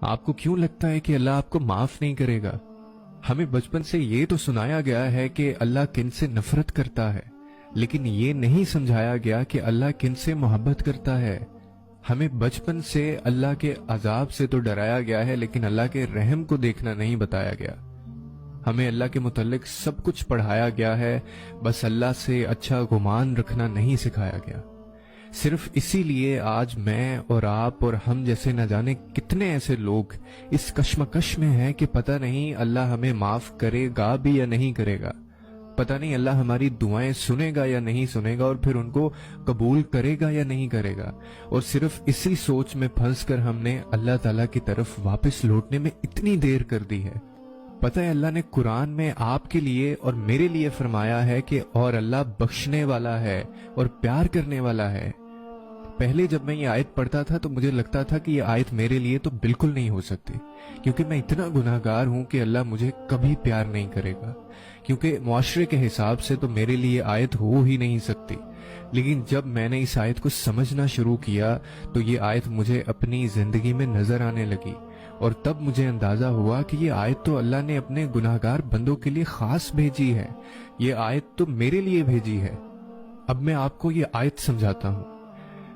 آپ کو کیوں لگتا ہے کہ اللہ آپ کو معاف نہیں کرے گا؟ ہمیں بچپن سے یہ تو سنایا گیا ہے کہ اللہ کن سے نفرت کرتا ہے، لیکن یہ نہیں سمجھایا گیا کہ اللہ کن سے محبت کرتا ہے۔ ہمیں بچپن سے اللہ کے عذاب سے تو ڈرایا گیا ہے، لیکن اللہ کے رحم کو دیکھنا نہیں بتایا گیا۔ ہمیں اللہ کے متعلق سب کچھ پڑھایا گیا ہے، بس اللہ سے اچھا گمان رکھنا نہیں سکھایا گیا۔ صرف اسی لیے آج میں اور آپ اور ہم جیسے نہ جانے کتنے ایسے لوگ اس کشمکش میں ہیں کہ پتہ نہیں اللہ ہمیں معاف کرے گا بھی یا نہیں کرے گا، پتہ نہیں اللہ ہماری دعائیں سنے گا یا نہیں سنے گا، اور پھر ان کو قبول کرے گا یا نہیں کرے گا۔ اور صرف اسی سوچ میں پھنس کر ہم نے اللہ تعالیٰ کی طرف واپس لوٹنے میں اتنی دیر کر دی ہے۔ پتہ ہے اللہ نے قرآن میں آپ کے لیے اور میرے لیے فرمایا ہے کہ اور اللہ بخشنے والا ہے اور پیار کرنے والا ہے۔ پہلے جب میں یہ آیت پڑھتا تھا تو مجھے لگتا تھا کہ یہ آیت میرے لیے تو بالکل نہیں ہو سکتی، کیونکہ میں اتنا گناہگار ہوں کہ اللہ مجھے کبھی پیار نہیں کرے گا، کیونکہ معاشرے کے حساب سے تو میرے لیے آیت ہو ہی نہیں سکتی۔ لیکن جب میں نے اس آیت کو سمجھنا شروع کیا تو یہ آیت مجھے اپنی زندگی میں نظر آنے لگی، اور تب مجھے اندازہ ہوا کہ یہ آیت تو اللہ نے اپنے گناہگار بندوں کے لیے خاص بھیجی ہے، یہ آیت تو میرے لیے بھیجی ہے۔ اب میں آپ کو یہ آیت سمجھاتا ہوں۔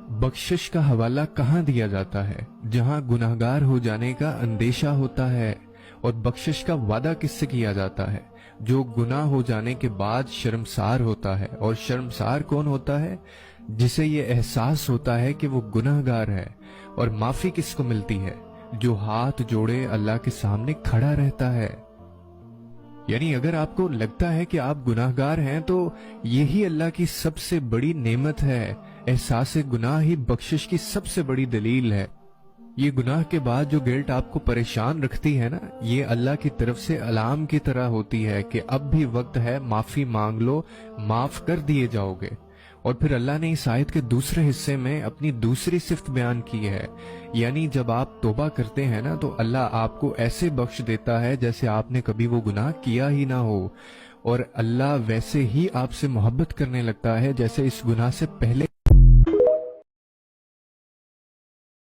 بخشش کا حوالہ کہاں دیا جاتا ہے؟ جہاں گناہگار ہو جانے کا اندیشہ ہوتا ہے۔ اور بخشش کا وعدہ کس سے کیا جاتا ہے؟ جو گناہ ہو جانے کے بعد شرمسار ہوتا ہے۔ اور شرمسار کون ہوتا ہے؟ جسے یہ احساس ہوتا ہے کہ وہ گناہگار ہے۔ اور معافی کس کو ملتی ہے؟ جو ہاتھ جوڑے اللہ کے سامنے کھڑا رہتا ہے۔ یعنی اگر آپ کو لگتا ہے کہ آپ گناہگار ہیں تو یہی اللہ کی سب سے بڑی نعمت ہے۔ احساس گناہ ہی بخشش کی سب سے بڑی دلیل ہے۔ یہ گناہ کے بعد جو گلٹ آپ کو پریشان رکھتی ہے نا، یہ اللہ کی طرف سے الارم کی طرح ہوتی ہے کہ اب بھی وقت ہے، معافی مانگ لو، معاف کر دیے جاؤ گے۔ اور پھر اللہ نے اس آیت کے دوسرے حصے میں اپنی دوسری صفت بیان کی ہے، یعنی جب آپ توبہ کرتے ہیں نا تو اللہ آپ کو ایسے بخش دیتا ہے جیسے آپ نے کبھی وہ گناہ کیا ہی نہ ہو، اور اللہ ویسے ہی آپ سے محبت کرنے لگتا ہے جیسے اس گناہ سے پہلے